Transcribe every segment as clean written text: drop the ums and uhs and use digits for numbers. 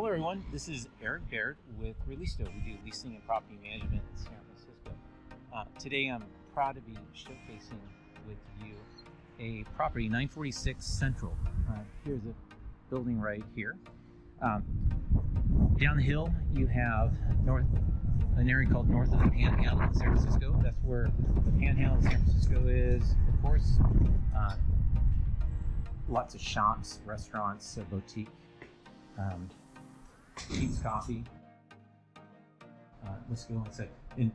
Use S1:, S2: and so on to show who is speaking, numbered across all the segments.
S1: Hello everyone, this is Eric Baird with ReLISTO. We do leasing and property management in San Francisco. Today I'm proud to be showcasing with you a property, 946 Central. Here's a building right here. Down the hill you have an area called north of the Panhandle in San Francisco. That's where the Panhandle in San Francisco is, of course. Lots of shops, restaurants, a boutique. Pete's Coffee. Let's go inside. And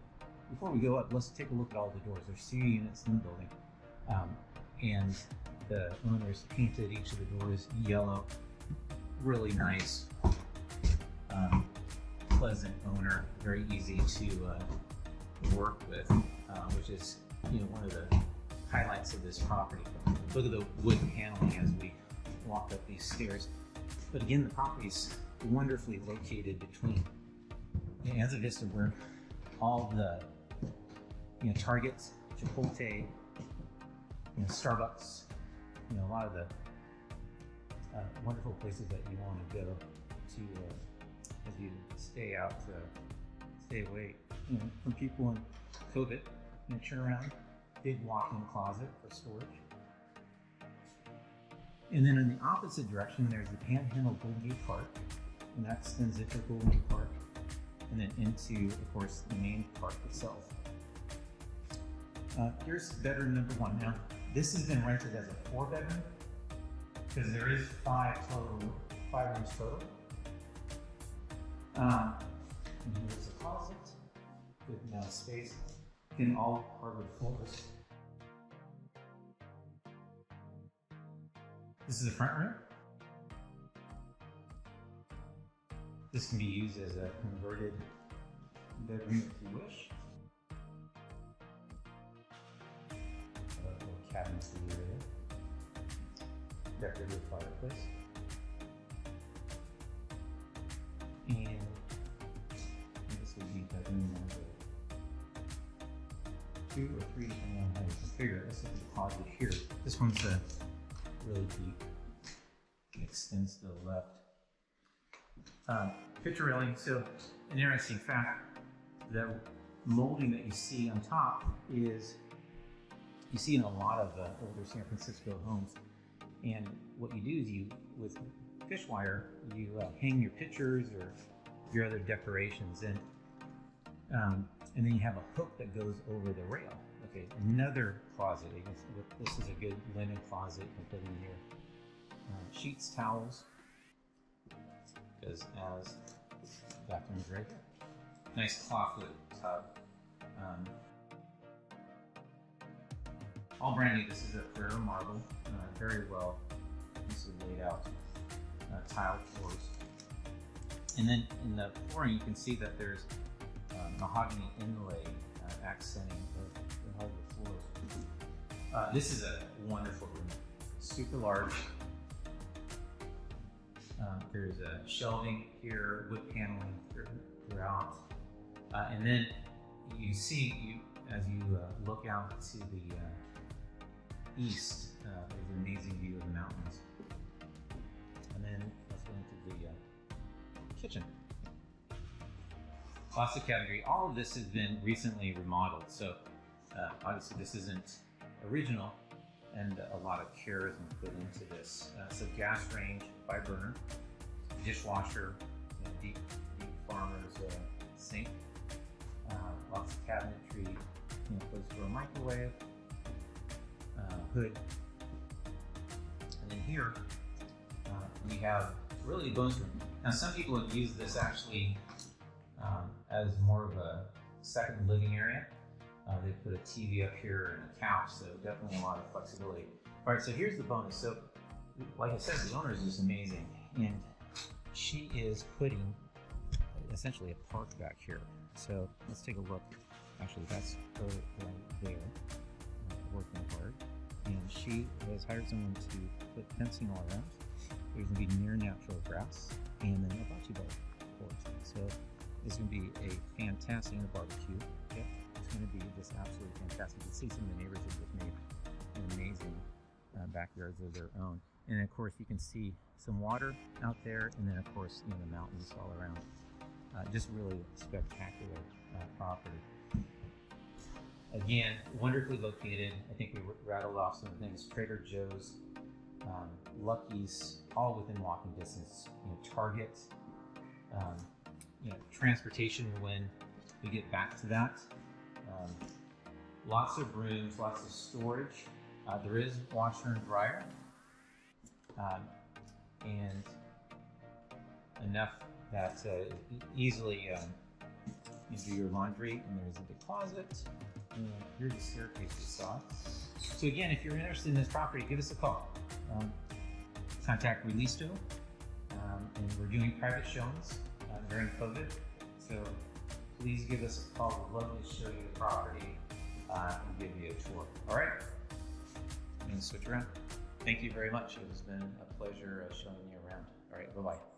S1: before we go up, let's take a look at all the doors. There's 2 units in the building, and the owners painted each of the doors yellow. Really nice, pleasant owner. Very easy to work with, which is one of the highlights of this property. Look at the wood paneling as we walk up these stairs. But again, the property's wonderfully located between Anza Vista, where all the Targets, Chipotle, Starbucks, a lot of the wonderful places that you want to go to as you stay away from people in COVID. Turn around, big walk-in closet for storage. And then in the opposite direction, there's the Panhandle Golden Gate Park, and that extends into Golden Gate Park, and then into, of course, the main park itself. Here's bedroom number 1. Now, this has been rented as a 4-bedroom, because there is 5 rooms total. And here's a closet, good amount of space, in all hardwood floors. This is the front room. This can be used as a converted bedroom if you wish. A little cabinets for the area. Decorative fireplace. And this would be bedroom number 2 or 3, depending on how you configure it. Let's look at the closet here. This one's a really deep. It extends to the left. Picture railing. So, an interesting fact: the molding that you see on top is you see in a lot of older San Francisco homes. And what you do is with fish wire, you hang your pictures or your other decorations, and then you have a hook that goes over the rail. Okay, another closet. This is a good linen closet you can put in here. Sheets, towels, because as bathroom's right here. Nice clawfoot tub. All brand new. This is a Carrera marble, very well laid out tile floors. And then in the flooring, you can see that there's mahogany inlay accenting the hardwood floors. This is a wonderful room, super large. There's a shelving here, wood paneling throughout, and then you see, as you look out to the east, there's an amazing view of the mountains. And then let's go into the kitchen. Plastic category. All of this has been recently remodeled, so obviously this isn't original, and a lot of care has been put into this. So gas range, 5-burner, dishwasher, deep farmer's sink, lots of cabinetry, place for a microwave, hood, and then here we have really a bonus room. Now, some people have used this actually as more of a second living area. They put a TV up here and a couch, so definitely a lot of flexibility. All right, so here's the bonus. So, like I said, the owner is just amazing, and she is putting essentially a park back here. So let's take a look. Actually, that's her right there, working hard, and she has hired someone to put fencing all around. There's going to be near natural grass, and then a bocce ball court. So it's going to be a fantastic barbecue. Yep. It's going to be just absolutely fantastic. You can see some of the neighbors have just made amazing backyards of their own. And of course you can see some water out there, and then of course the mountains all around. Just really spectacular property. Again, wonderfully located. I think we rattled off some things. Trader Joe's, Lucky's, all within walking distance. Target, transportation when we get back to that. Lots of rooms, lots of storage. There is washer and dryer, and enough that easily you do your laundry. And there's a big closet. And here's the staircase you saw. So again, if you're interested in this property, give us a call. Contact ReLISTO, and we're doing private showings during COVID. So please give us a call. We'd love to show you the property and give you a tour. All right. I'm going to switch around. Thank you very much. It has been a pleasure showing you around. All right. Bye-bye.